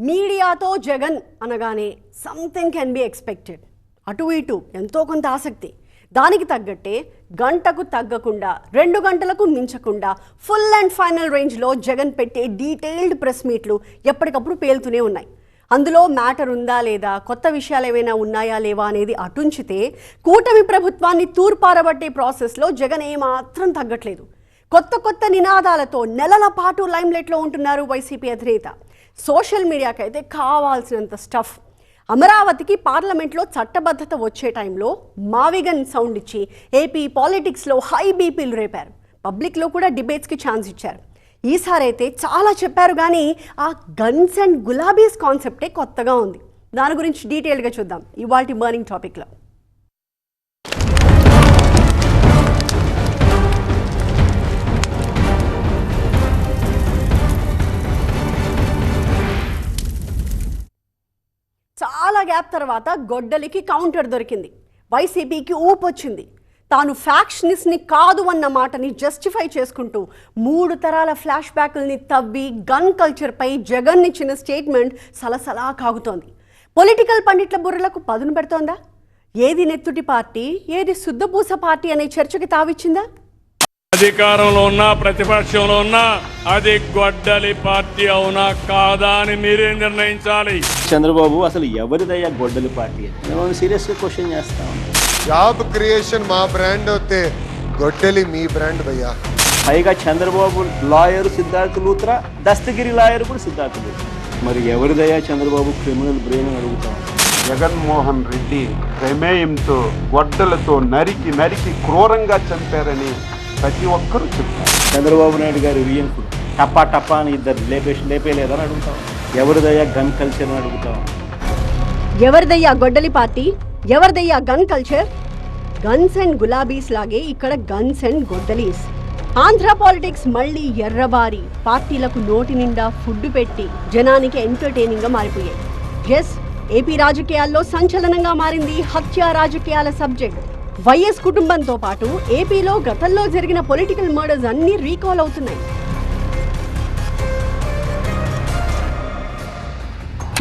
మీడియాతో జగన్ అనగానే something can be expected. అటు ఇటు ఎంతో కొంత ఆసక్తి. దానికి తగ్గట్టే గంటకు తగ్గకుండా 2 గంటలకు మించకుండా ఫుల్ అండ్ ఫైనల్ రేంజ్లో జగన్ పెట్టే డీటెయిల్డ్ ప్రెస్ మీట్లు ఎప్పటికప్పుడు పేలుతూనే ఉన్నాయి. అందులో మ్యాటర్ ఉందా లేదా, కొత్త విషయాలు ఏవైనా ఉన్నాయా లేవా అనేది అటుంచితే కూటమి ప్రభుత్వాన్ని తూర్పారబట్టే ప్రాసెస్లో జగన్ ఏమాత్రం తగ్గట్లేదు. కొత్త నినాదాలతో నెలల పాటు లైమ్లైట్లో ఉంటున్నారు వైసీపీ అధినేత. సోషల్ మీడియాకైతే కావాల్సినంత స్టఫ్. అమరావతికి పార్లమెంట్లో చట్టబద్ధత వచ్చే టైంలో మావిగన్ సౌండ్ ఇచ్చి ఏపీ పాలిటిక్స్లో హై బీపీలు రేపారు. పబ్లిక్లో కూడా డిబేట్స్కి ఛాన్స్ ఇచ్చారు. ఈసారి అయితే చాలా చెప్పారు, కానీ ఆ గన్స్ అండ్ గులాబీస్ కాన్సెప్టే కొత్తగా ఉంది. దాని గురించి డీటెయిల్గా చూద్దాం ఇవాల్టి బర్నింగ్ టాపిక్లో. చాలా గ్యాప్ తర్వాత గొడ్డలికి కౌంటర్ దొరికింది. వైసీపీకి ఊపొచ్చింది. తాను ఫ్యాక్షనిస్ట్ని కాదు అన్న మాటని జస్టిఫై చేసుకుంటూ 3 తరాల ఫ్లాష్ బ్యాక్ల్ని తవ్వి గన్ కల్చర్పై జగన్ ఇచ్చిన స్టేట్మెంట్ సలసలా కాగుతోంది. పొలిటికల్ పండిట్ల బుర్రలకు పదును పెడుతోందా? ఏది నెత్తుటి పార్టీ, ఏది శుద్ధపూస పార్టీ అనే చర్చకి తావిచ్చిందా? అధికారంలో ఉన్నా ప్రతిపక్షంలో ఉన్నా అది గొడ్డలి పార్టీ అవునా కాదా అని మీరే నిర్ణయించాలి. చంద్రబాబు అసలు ఎవరిదయ్యా గొడ్డలి పార్టీ అని సీరియస్ గా క్వశ్చన్ చేస్తా ఉన్నాం. జాబ్ క్రియేషన్ మా బ్రాండ్ అయితే గొడ్డలి మీ బ్రాండ్ భయ్యా. పైగా చంద్రబాబు లాయర్ సిద్ధార్థ లూత్రా, దస్తగిరి లాయర్ కూడా సిద్ధార్థ లూత్రా. మరి ఎవరిదయ్యా చంద్రబాబు క్రిమినల్ బ్రెయిన్ అని అడుగుతాం. జగన్మోహన్ రెడ్డి ప్రమేయంతో గొడ్డలతో నరికి క్రూరంగా చంపారని ప్రతి ఒక్కరూ చెప్తారు. చంద్రబాబు నాయుడు గారి వియ్యంకుడు టప్పా అని ఇద్దరు లేపేలేదని అడుగుతాం. ఎవరిదయ్యా గన్ కల్చర్ అని అడుగుతాం. ఎవరిదయ్యా గొడ్డలి పార్టీ, ఎవరిదయ్యా గన్ కల్చర్? గన్స్ అండ్ గులాబీస్ లాగే ఇక్కడ గన్స్ అండ్ గొడ్డలీస్. ఆంధ్ర పాలిటిక్స్ మళ్ళీ ఎర్రబారి పార్టీలకు నోటి నిండా ఫుడ్ పెట్టి జనానికి ఎంటర్టైనింగ్ గా మారిపోయాయి. ఎస్, ఏపీ రాజకీయాల్లో సంచలనంగా మారింది హత్య రాజకీయాల సబ్జెక్ట్. వైఎస్ కుటుంబంతో పాటు ఏపీలో గతంలో జరిగిన పొలిటికల్ మర్డర్స్ అన్ని రీకాల్ అవుతున్నాయి.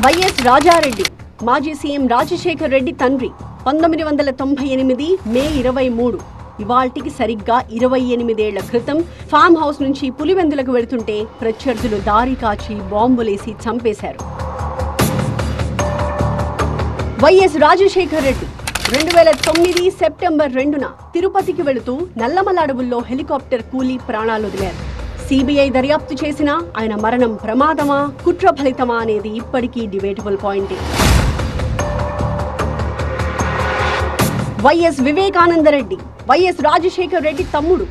వైఎస్ రాజారెడ్డి మాజీ సీఎం రాజశేఖర్ రెడ్డి తండ్రి 1998 మే 23 ఇవాల్టికి సరిగ్గా 28 ఏళ్ల క్రితం ఫామ్ హౌస్ నుంచి పులివెందులకు వెళుతుంటే ప్రత్యర్థులు దారి కాచి బాంబులేసి చంపేశారు. వైఎస్ రాజశేఖర్ రెడ్డి 2009 సెప్టెంబర్ 2న తిరుపతికి వెళుతూ నల్లమల అడవుల్లో హెలికాప్టర్ కూలి ప్రాణాలు వదిలారు. సిబిఐ దర్యాప్తు చేసినా ఆయన మరణం ప్రమాదమా, కుట్ర ఫలితమా అనేది ఇప్పటికీ డిబేటబుల్ పాయింటే. వైఎస్ వివేకానందరెడ్డి వైఎస్ రాజశేఖర్ రెడ్డి తమ్ముడు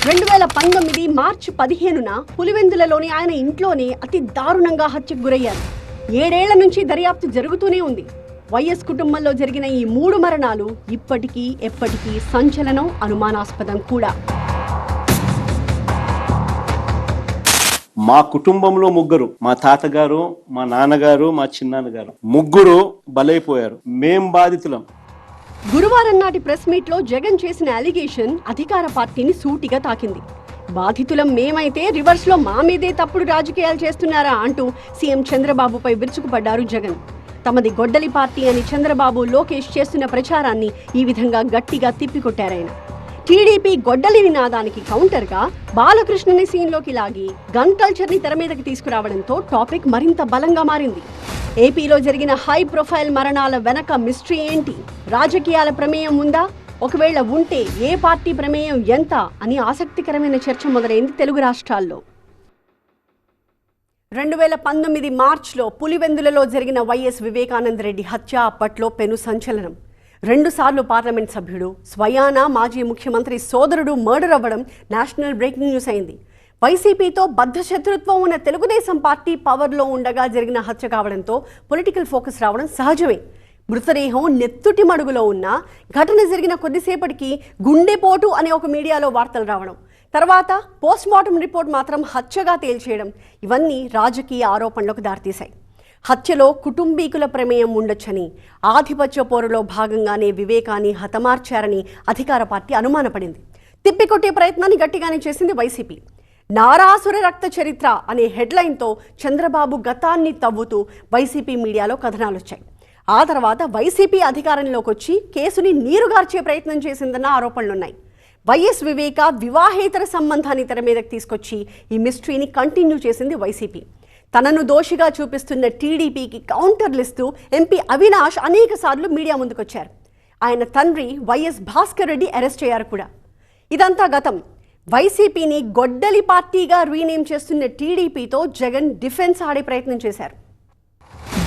2019 మార్చి 15న పులివెందులలోని ఆయన ఇంట్లోనే అతి దారుణంగా హత్యకు గురయ్యారు. 7 ఏళ్ల నుంచి దర్యాప్తు జరుగుతూనే ఉంది. వైఎస్ కుటుంబంలో జరిగిన ఈ 3 మరణాలు ఇప్పటికీ ఎప్పటికీ సంచలనం, అనుమానాస్పదం కూడా. మా కుటుంబంలో ముగ్గురు, మా తాతగారు, మా నాన్నగారు, మా చిన్నాన్నగారు, ముగ్గురు బలైపోయారు. మేం బాధితులం. గురువారం నాటి ప్రెస్ మీట్ లో జగన్ చేసిన అలిగేషన్ అధికార పార్టీని సూటిగా తాకింది. బాధితులం మేమైతే రివర్స్ లో మా మీదే తప్పుడు రాజకీయాలు చేస్తున్నారా అంటూ సీఎం చంద్రబాబుపై విరుచుకుపడ్డారు జగన్. తమది గొడ్డలి పార్టీ అని చంద్రబాబు, లోకేష్ చేస్తున్న ప్రచారాన్ని ఈ విధంగా గట్టిగా తిప్పికొట్టారాయన. టీడీపీ గొడ్డలి నినాదానికి కౌంటర్గా బాలకృష్ణని సీన్లోకి లాగి గన్ కల్చర్ని తెర మీదకి తీసుకురావడంతో టాపిక్ మరింత బలంగా మారింది. ఏపీలో జరిగిన హై ప్రొఫైల్ మరణాల వెనక మిస్టరీ ఏంటి? రాజకీయాల ప్రమేయం ఉందా? ఒకవేళ ఉంటే ఏ పార్టీ ప్రమేయం ఎంత అని ఆసక్తికరమైన చర్చ మొదలైంది తెలుగు రాష్ట్రాల్లో. 2019 మార్చ్లో పులివెందులలో జరిగిన వైఎస్ వివేకానందరెడ్డి హత్య అప్పట్లో పెను సంచలనం. 2 సార్లు పార్లమెంట్ సభ్యుడు, స్వయానా మాజీ ముఖ్యమంత్రి సోదరుడు మర్డర్ అవ్వడం నేషనల్ బ్రేకింగ్ న్యూస్ అయింది. వైసీపీతో బద్ధ శత్రుత్వం ఉన్న తెలుగుదేశం పార్టీ పవర్లో ఉండగా జరిగిన హత్య కావడంతో పొలిటికల్ ఫోకస్ రావడం సహజమే. మృతదేహం నెత్తుటి మడుగులో ఉన్న ఘటన జరిగిన కొద్దిసేపటికి గుండెపోటు అనే ఒక మీడియాలో వార్తలు రావడం, తర్వాత పోస్ట్మార్టం రిపోర్ట్ మాత్రం హత్యగా తేల్చేయడం, ఇవన్నీ రాజకీయ ఆరోపణలకు దారితీశాయి. హత్యలో కుటుంబీకుల ప్రమేయం ఉండొచ్చని, ఆధిపత్య పోరులో భాగంగానే వివేకాన్ని హతమార్చారని అధికార పార్టీ అనుమానపడింది. తిప్పికొట్టే ప్రయత్నాన్ని గట్టిగానే చేసింది వైసీపీ. నారాసుర రక్త చరిత్ర అనే హెడ్లైన్తో చంద్రబాబు గతాన్ని తవ్వుతూ వైసీపీ మీడియాలో కథనాలు వచ్చాయి. ఆ తర్వాత వైసీపీ అధికారంలోకి వచ్చి కేసుని నీరుగార్చే ప్రయత్నం చేసిందన్న ఆరోపణలున్నాయి. వైఎస్ వివేక వివాహేతర సంబంధాన్ని తెర మీదకి తీసుకొచ్చి ఈ మిస్టరీని కంటిన్యూ చేసింది వైసీపీ. తనను దోషిగా చూపిస్తున్న టీడీపీకి కౌంటర్లు ఇస్తూ ఎంపీ అవినాష్ అనేక సార్లు మీడియా ముందుకొచ్చారు. ఆయన తండ్రి వైఎస్ భాస్కర్ రెడ్డి అరెస్ట్ అయ్యారు కూడా. ఇదంతా గతం. వైసీపీని గొడ్డలి పార్టీగా రీనేమ్ చేస్తున్న టీడీపీతో జగన్ డిఫెన్స్ ఆడే ప్రయత్నం చేశారు.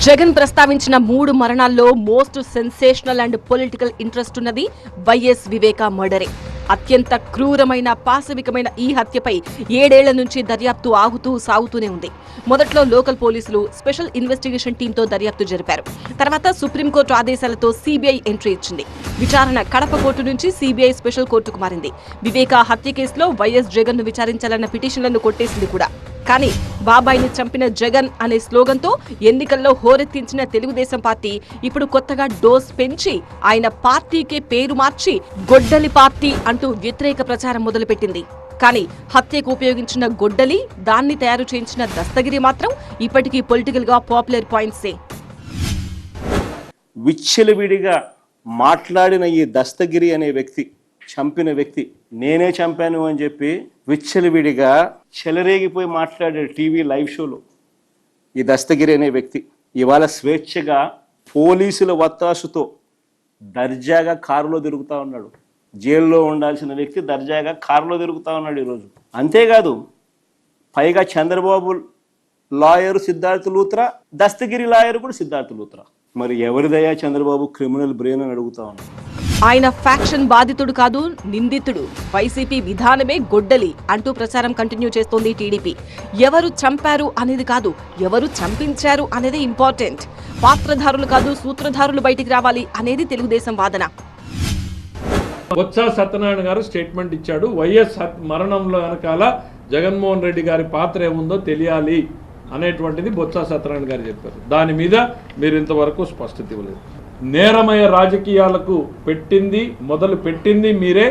జగన్ ప్రస్తావించిన 3 మరణాల్లో most sensational and political interest ఉన్నది వైఎస్ వివేక మర్డరే. అత్యంత క్రూరమైన పాశవికమైన ఈ హత్యపై 7 ఏళ్ల నుంచి దర్యాప్తు ఆగుతూ సాగుతూనే ఉంది. మొదట్లో లోకల్ పోలీసులు స్పెషల్ ఇన్వెస్టిగేషన్ టీంతో దర్యాప్తు జరిపారు. తర్వాత సుప్రీంకోర్టు ఆదేశాలతో సిబిఐ ఎంట్రీ ఇచ్చింది. విచారణ కడప కోర్టు నుంచి సిబిఐ స్పెషల్ కోర్టుకు మారింది. వివేక హత్య కేసులో వైఎస్ జగన్ ను విచారించాలన్న పిటిషన్లను కొట్టేసింది కూడా. కానీ బాబాయిని చంపిన జగన్ అనే స్లోగన్తో ఎన్నికల్లో హోరెత్తించిన తెలుగుదేశం పార్టీ ఇప్పుడు కొత్తగా డోస్ పెంచి ఆయన పార్టీకే పేరు మార్చి గొడ్డలి పార్టీ అంటూ వ్యతిరేక ప్రచారం మొదలుపెట్టింది. కానీ హత్యకు ఉపయోగించిన గొడ్డలి, దాన్ని తయారు చేయించిన దస్తగిరి మాత్రం ఇప్పటికీ పొలిటికల్ గా పాపులర్ పాయింట్సే. విచ్చలవిడిగా మాట్లాడిన ఈ దస్తగిరి అనే వ్యక్తి, చంపిన వ్యక్తి, నేనే చంపాను అని చెప్పి విచ్చలవిడిగా చెలరేగిపోయి మాట్లాడాడు టీవీ లైవ్ షోలో. ఈ దస్తగిరి అనే వ్యక్తి ఇవాళ స్వేచ్ఛగా పోలీసుల వత్తాసుతో దర్జాగా కారులో తిరుగుతూ ఉన్నాడు. జైల్లో ఉండాల్సిన వ్యక్తి దర్జాగా కారులో తిరుగుతూ ఉన్నాడు ఈరోజు. అంతేకాదు, పైగా చంద్రబాబు లాయరు సిద్ధార్థ లూత్రా, దస్తగిరి లాయరు కూడా సిద్ధార్థ లూత్రా. మరి ఎవరిదయ్యా చంద్రబాబు క్రిమినల్ బ్రెయిన్ అని అడుగుతా ఉన్నాడు. ఆయన ఫ్యాక్షన్ బాధితుడు కాదు, నిందితుడు. వైసీపీ విధానమే గొడ్డలి అంటూ ప్రచారం కంటిన్యూ చేస్తోంది టీడీపీ. ఎవరు చంపారు అనేది కాదు, ఎవరు చంపించారు అనేది ఇంపార్టెంట్. పాత్రధారులు కాదు, సూత్రధారులు బయటికి రావాలి అనేది తెలుగుదేశం వాదన. బొత్స సత్యనారాయణ గారు స్టేట్మెంట్ ఇచ్చాడు. వైఎస్ మరణంలో వెనకాల జగన్మోహన్ రెడ్డి గారి పాత్ర ఏముందో తెలియాలి అనేటువంటిది బొత్స సత్యనారాయణ గారు చెప్పారు. దాని మీద మీరు ఇంతవరకు స్పష్టత ఇవ్వలేదు. నేరమయ రాజకీయాలకు మొదలు పెట్టింది మీరే,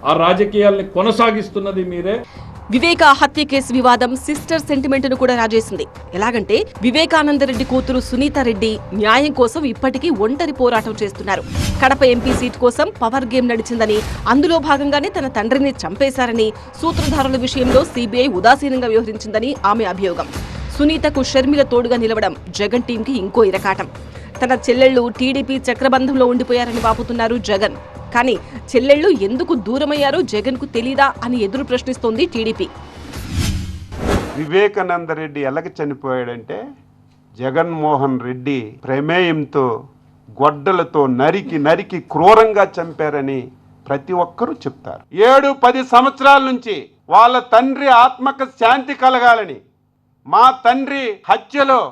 ఆ రాజకీయాల్ని కొనసాగిస్తున్నది మీరే. వివేక హత్య కేసు వివాదం సిస్టర్ సెంటిమెంట్ ను కూడా రాజేసింది. ఎలాగంటే వివేకానందరెడ్డి కూతురు సునీతారెడ్డి న్యాయం కోసం ఇప్పటికీ ఒంటరి పోరాటం చేస్తున్నారు. కడప ఎంపీ సీట్ కోసం పవర్ గేమ్ నడిచిందని, అందులో భాగంగానే తన తండ్రిని చంపేశారని, సూత్రధారుల విషయంలో సిబిఐ ఉదాసీనంగా వ్యవహరించిందని ఆమె అభియోగం. సునీతకు షర్మిల తోడుగా నిలవడం జగన్ టీంకి ఇంకో ఇరకాటం. తన చెల్లెళ్లు టీడీపీ చక్రబంధంలో ఉండిపోయారని వాపుతున్నారు జగన్. కానీ చెల్లెళ్లు ఎందుకు దూరమయ్యారో జగన్ కు తెలీదా అని ఎదురు ప్రశ్నిస్తోంది టీడీపీ. వివేకానంద రెడ్డి ఎలాగ చనిపోయాడంటే, జగన్మోహన్ రెడ్డి ప్రమేయంతో గొడ్డలతో నరికి క్రూరంగా చంపారని ప్రతి ఒక్కరూ చెప్తారు. 7-10 సంవత్సరాల నుంచి వాళ్ళ తండ్రి ఆత్మకు శాంతి కలగాలని, మా తండ్రి హత్యలో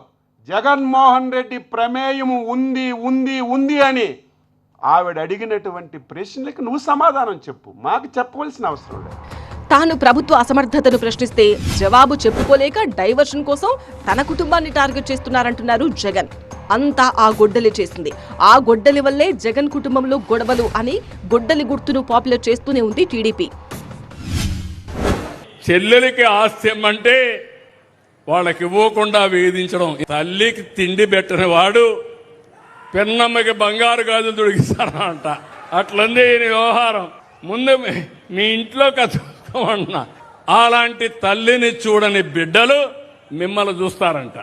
జగన్మోహన్ రెడ్డి ప్రమేయము ఉంది అని ఆవిడ అడిగినటువంటి ప్రశ్నలకు నువ్వు సమాధానం చెప్పు, మాకు చెప్పవలసిన అవసరం లేదు. తాను ప్రభుత్వ అసమర్థతను ప్రశ్నిస్తే జవాబు చెప్పుకోలేక డైవర్షన్ కోసం తన కుటుంబాన్ని టార్గెట్ చేస్తున్నారంటున్నారు జగన్. అంతా ఆ గొడ్డలి చేసింది. ఆ గొడ్డలి వల్లే జగన్ కుటుంబంలో గొడవలు అని గొడ్డలి గుర్తును పాపులర్ చేస్తూనే ఉంది టీడీపీ. చెల్లెలికి ఆస్తి అంటే వాళ్ళకి ఇవ్వకుండా వేధించడం. తల్లికి తిండి పెట్టని వాడు పెన్నమ్మకి బంగారు గాజులు తొడిగిస్తారంట. అట్లందే ఈయన వ్యవహారం. ముందు మీ ఇంట్లో కథమన్నా అలాంటి తల్లిని చూడని బిడ్డలు మిమ్మల్ని చూస్తారంట.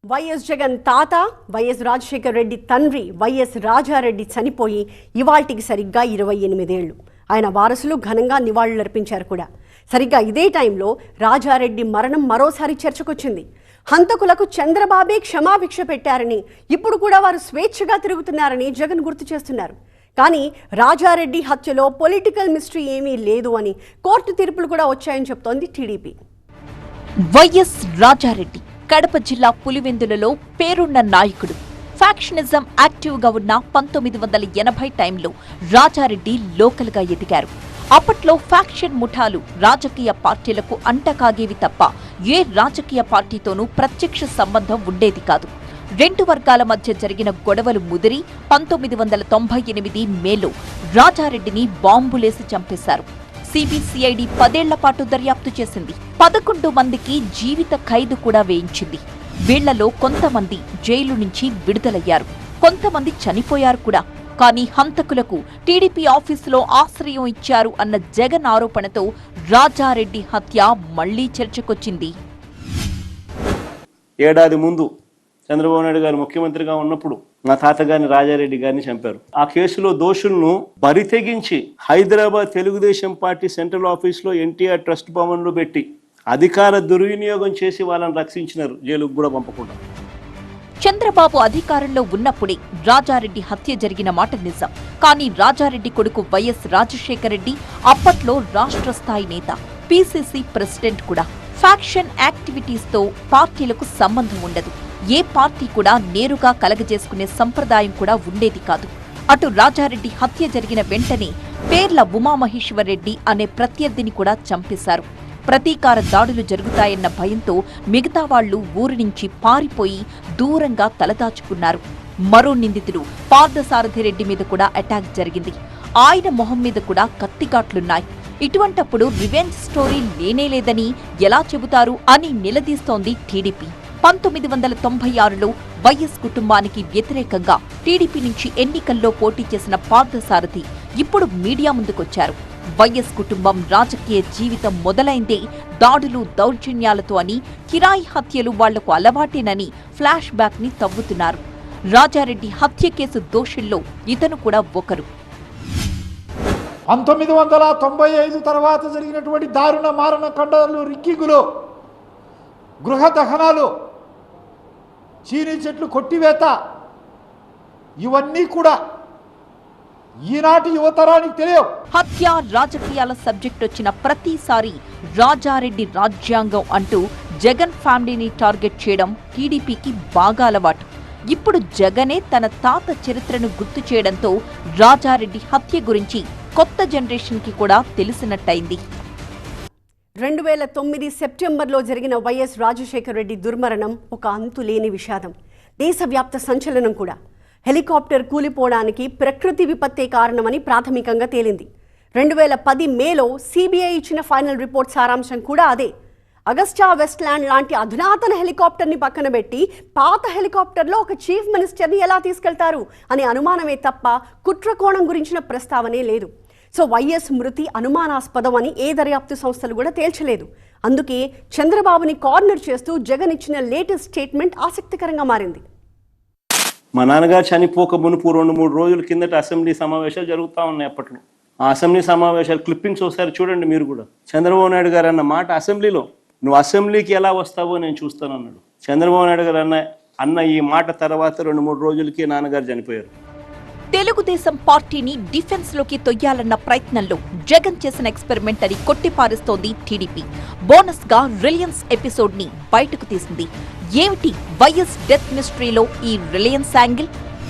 వైఎస్ జగన్ తాత, వైఎస్ రాజశేఖర రెడ్డి తండ్రి వైఎస్ రాజారెడ్డి చనిపోయి ఇవాల్టికి సరిగ్గా 28 ఏళ్లు. ఆయన వారసులు ఘనంగా నివాళులర్పించారు కూడా. సరిగ్గా ఇదే టైంలో రాజారెడ్డి మరణం మరోసారి చర్చకొచ్చింది. హంతకులకు చంద్రబాబే క్షమాభిక్ష పెట్టారని, ఇప్పుడు కూడా వారు స్వేచ్ఛగా తిరుగుతున్నారని జగన్ గుర్తు చేస్తున్నారు. కానీ రాజారెడ్డి హత్యలో పొలిటికల్ మిస్టరీ ఏమీ లేదు అని కోర్టు తీర్పులు కూడా వచ్చాయని చెప్తోంది టీడీపీ. వైఎస్ రాజారెడ్డి కడప జిల్లా పులివెందులలో పేరున్న నాయకుడు. ఫ్యాక్షనిజం యాక్టివ్గా ఉన్న 1980 టైంలో రాజారెడ్డి లోకల్గా ఎదిగారు. అప్పట్లో ఫ్యాక్షన్ ముఠాలు రాజకీయ పార్టీలకు అంటకాగేవి తప్ప ఏ రాజకీయ పార్టీతోనూ ప్రత్యక్ష సంబంధం ఉండేది కాదు. 2 వర్గాల మధ్య జరిగిన గొడవలు ముదిరి 1998 మేలో రాజారెడ్డిని బాంబులేసి చంపేశారు. సిబిసిఐడి 10 ఏళ్ల పాటు దర్యాప్తు చేసింది. 11 మందికి జీవిత ఖైదు కూడా వేయించింది. వీళ్లలో కొంతమంది జైలు నుంచి విడుదలయ్యారు, కొంతమంది చనిపోయారు కూడా. కానీ హంతకులకు టీడీపీ ఆఫీసులో ఆశ్రయం ఇచ్చారు అన్న జగన్ ఆరోపణతో రాజారెడ్డి హత్య మళ్లీ చర్చకొచ్చింది. ఏడాది ముందు చంద్రబాబు నాయుడు గారు ముఖ్యమంత్రిగా ఉన్నప్పుడు నా తాతగారిని రాజారెడ్డి గారిని చంపారు. ఆ కేసులో దోషులను బరితెగించి హైదరాబాద్ తెలుగుదేశం పార్టీ సెంట్రల్ ఆఫీస్లో ఎన్టీఆర్ ట్రస్ట్ భవన్లో పెట్టి అధికార దుర్వినియోగం చేసి వాళ్ళని రక్షించినారు, జైలుకు కూడా పంపకుండా. చంద్రబాబు అధికారంలో ఉన్నప్పుడే రాజారెడ్డి హత్య జరిగిన మాట నిజం. కానీ రాజారెడ్డి కొడుకు వైఎస్ రాజశేఖర రెడ్డి అప్పట్లో రాష్ట్ర స్థాయి నేత, పీసీసీ ప్రెసిడెంట్ కూడా. ఫ్యాక్షన్ యాక్టివిటీస్ తో పార్టీలకు సంబంధం ఉండదు. ఏ పార్టీ కూడా నేరుగా కలగజేసుకునే సంప్రదాయం కూడా ఉండేది కాదు. అటు రాజారెడ్డి హత్య జరిగిన వెంటనే పేర్ల ఉమామహేశ్వరరెడ్డి అనే ప్రత్యర్థిని కూడా చంపేశారు. ప్రతీకార దాడులు జరుగుతాయన్న భయంతో మిగతా వాళ్లు ఊరి నుంచి పారిపోయి దూరంగా తలదాచుకున్నారు. మరో నిందితుడు పార్థసారథిరెడ్డి మీద కూడా అటాక్ జరిగింది. ఆయన మొహం మీద కూడా కత్తిగాట్లున్నాయి. ఇటువంటప్పుడు రివెంజ్ స్టోరీ లేనేలేదని ఎలా చెబుతారు అని నిలదీస్తోంది టీడీపీ. 1996లో వైఎస్ కుటుంబానికి వ్యతిరేకంగా టీడీపీ నుంచి ఎన్నికల్లో పోటీ చేసిన పార్థసారథి ఇప్పుడు మీడియా ముందుకొచ్చారు. వైఎస్ కుటుంబం రాజకీయ జీవితం మొదలైందే దాడులు దౌర్జన్యాలతో అని, కిరాయి హత్యలు వాళ్లకు అలవాటేనని ఫ్లాష్ బ్యాక్ ని తవ్వుతున్నారు. రాజారెడ్డి హత్య కేసు దోషుల్లో ఇతను కూడా ఒకరు. 1995 తర్వాత జరిగినటువంటి దారుణ మారణ కండాలు, రిక్కింగులు, గృహ దహనాలు, చీనీ చెట్లు కొట్టివేత, ఇవన్నీ కూడా ఈనాటి యువతరానికి తెలియవు. హత్య రాజకీయాల సబ్జెక్ట్ వచ్చిన ప్రతిసారి రాజారెడ్డి రాజ్యాంగం అంటూ జగన్ ఫ్యామిలీని టార్గెట్ చేయడం టీడీపీకి బాగా అలవాటు. ఇప్పుడు జగనే తన తాత చరిత్రను గుర్తు చేయడంతో రాజారెడ్డి హత్య గురించి కొత్త జనరేషన్ కి కూడా తెలిసినట్టయింది. 2009 సెప్టెంబర్లో జరిగిన వైఎస్ రాజశేఖర రెడ్డి దుర్మరణం ఒక అంతులేని విషాదం, దేశవ్యాప్త సంచలనం కూడా. హెలికాప్టర్ కూలిపోవడానికి ప్రకృతి విపత్తే కారణమని ప్రాథమికంగా తేలింది. 2010 మేలో సిబిఐ ఇచ్చిన ఫైనల్ రిపోర్ట్ సారాంశం కూడా అదే. అగస్టా వెస్ట్లాండ్ లాంటి అధునాతన హెలికాప్టర్ని పక్కన పెట్టి పాత హెలికాప్టర్లో ఒక చీఫ్ మినిస్టర్ని ఎలా తీసుకెళ్తారు అనే అనుమానమే తప్ప కుట్ర కోణం గురించిన ప్రస్తావనే లేదు. సో వైఎస్ మృతి అనుమానాస్పదం అని ఏ దర్యాప్తు సంస్థలు కూడా తేల్చలేదు. అందుకే చంద్రబాబుని కార్నర్ చేస్తూ జగన్ ఇచ్చిన లేటెస్ట్ స్టేట్మెంట్ ఆసక్తికరంగా మారింది. మా నాన్నగారు చనిపోక మునుపు 2-3 రోజుల కిందట అసెంబ్లీ సమావేశాలు జరుగుతూ ఉన్నాయి. అప్పట్లో ఆ అసెంబ్లీ సమావేశాలు క్లిప్పింగ్స్ ఒకసారి చూడండి మీరు కూడా. చంద్రబాబు నాయుడు గారు అన్న మాట అసెంబ్లీలో, నువ్వు అసెంబ్లీకి ఎలా వస్తావో నేను చూస్తానన్నాడు. చంద్రబాబు నాయుడు గారు అన్న ఈ మాట తర్వాత 2-3 రోజులకి నాన్నగారు చనిపోయారు. తెలుగుదేశం పార్టీని డిఫెన్స్ లోకి తొయ్యాలన్న ప్రయత్నంలో జగన్ చేసిన ఎక్స్పెరిమెంట్ అని కొట్టిపారేస్తోంది టీడీపీ. బోనస్ గా రిలయన్స్ ఎపిసోడ్ ని బయటకు తీసింది. ఏమిటి వైఎస్ డెత్ మిస్టరీలో ఈ రిలయన్స్ యాంగిల్?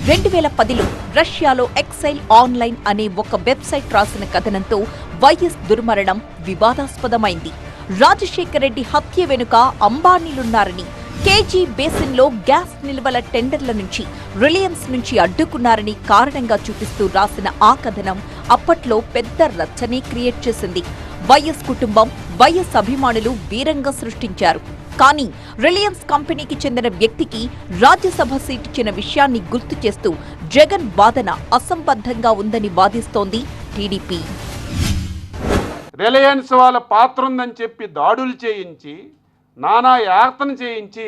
2010లో రష్యాలో ఎక్సైల్ ఆన్లైన్ అనే ఒక వెబ్సైట్ రాసిన కథనంతో వైఎస్ దుర్మరణం వివాదాస్పదమైంది. రాజశేఖర రెడ్డి హత్య వెనుక అంబానీలున్నారని, కేజీ బేసిన్లో గ్యాస్ నిల్వల టెండర్ల నుంచి రిలయన్స్ నుంచి అడ్డుకున్నారని కారణంగా చూపిస్తూ రాసిన ఆ కథనం అప్పట్లో పెద్ద రచ్చనే క్రియేట్ చేసింది. వైఎస్ కుటుంబం, వైఎస్ అభిమానులు వీరంగా సృష్టించారు. కానీ రిలయన్స్ కంపెనీకి చెందిన వ్యక్తికి రాజ్యసభ సీట్ ఇచ్చిన విషయాన్ని గుర్తు చేస్తూ జగన్ వాదన అసంబద్ధంగా ఉందని వాదిస్తోంది టీడీపీ. రిలయన్స్ వాళ్ళ పాత్ర ఉందని చెప్పి దాడులు చేయించి, నానా యాతన చేయించి,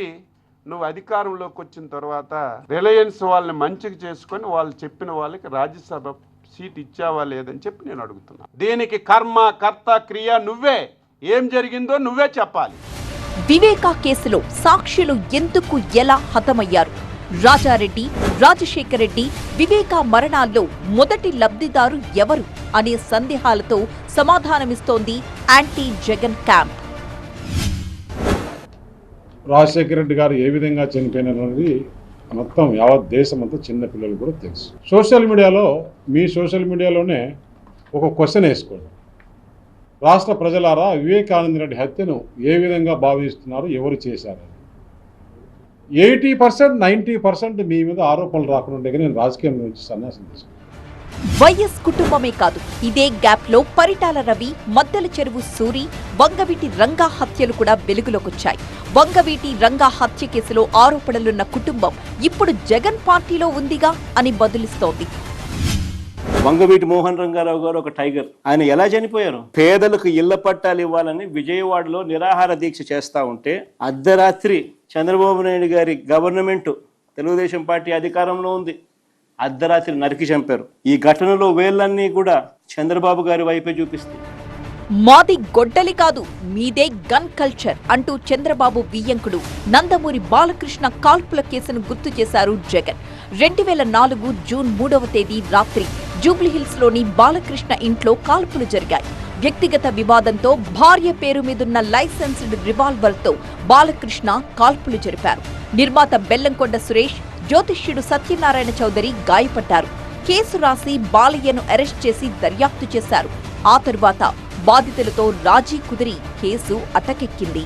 నువ్వు అధికారంలోకి వచ్చిన తర్వాత రిలయన్స్ వాళ్ళని మంచిగా చేసుకొని వాళ్ళు చెప్పిన వాళ్ళకి రాజ్యసభ సీట్ ఇచ్చావా లేదని చెప్పి నేను అడుగుతున్నా. దీనికి కర్మ, కర్త, క్రియ నువ్వే. ఏం జరిగిందో నువ్వే చెప్పాలి. వివేకా కేసులో సాక్షులు ఎందుకు, ఎలా హతమయ్యారు? రాజారెడ్డి, రాజశేఖర రెడ్డి, వివేకా మరణాల్లో మొదటి లబ్ధిదారు ఎవరు అనే సందేహాలతో సమాధానమిస్తోంది యాంటీ జగన్ క్యాంప్. రాజశేఖర రెడ్డి గారు ఏ విధంగా చనిపోయినది మొత్తం యావత్ దేశం అంతా చిన్న పిల్లలు కూడా తెలుసు. సోషల్ మీడియాలో, మీ సోషల్ మీడియాలోనే ఒక క్వశ్చన్ వేసుకోండి, రాష్ట్ర ప్రజలారా వివేకానంద రెడ్డి హత్యను ఏ విధంగా భావిస్తున్నారు, ఎవరు చేశారు? 80%, 90% మీ మీద ఆరోపణలు రాకుండా నేను రాజకీయం నుంచి సన్యాసం తీసుకున్నాను. వైఎస్ కుటుంబమే కాదు, ఇదే గ్యాప్ లో పరిటాల రవి, మద్దెల చెరువు సూరి, వంగవీటి రంగా హత్యలు కూడా వెలుగులోకొచ్చాయి. వంగవీటి రంగా హత్య కేసులో ఆరోపణలున్న కుటుంబం ఇప్పుడు జగన్ పార్టీలో ఉందిగా అని బదులిస్తోంది. వంగవీటి మోహన్ రంగారావు గారు ఒక టైగర్. ఆయన ఎలా చనిపోయారు? పేదలకు ఇళ్ల పట్టాలు ఇవ్వాలని విజయవాడలో నిరాహార దీక్ష చేస్తా ఉంటే అర్ధరాత్రి చంద్రబాబు నాయుడు గారి గవర్నమెంట్, తెలుగుదేశం పార్టీ అధికారంలో ఉంది, అర్ధరాత్రి నరికి చంపారు. ఈ ఘటనలో వేళ్ళన్నీ కూడా చంద్రబాబు గారి వైపే చూపిస్తాయి. మాది గొడ్డలి కాదు, మీదే గన్ కల్చర్ అంటూ చంద్రబాబు వియ్యంకుడు నందమూరి బాలకృష్ణ కాల్పుల కేసును గుర్తు చేశారు జగన్. 2004 జూన్ 3వ తేదీ రాత్రి జూబ్లీహిల్స్ లోని బాలకృష్ణ ఇంట్లో కాల్పులు జరిగాయి. వ్యక్తిగత వివాదంతో భార్య పేరు మీదున్న లైసెన్స్డ్ రివాల్వర్ తో బాలకృష్ణ కాల్పులు జరిపారు. నిర్మాత బెల్లంకొండ సురేష్, జ్యోతిష్యుడు సత్యనారాయణ చౌదరి గాయపడ్డారు. కేసు రాసి బాలయ్యను అరెస్ట్ చేసి దర్యాప్తు చేశారు. ఆ తరువాత బాధితులతో రాజీ కుదిరి కేసు అటకెక్కింది.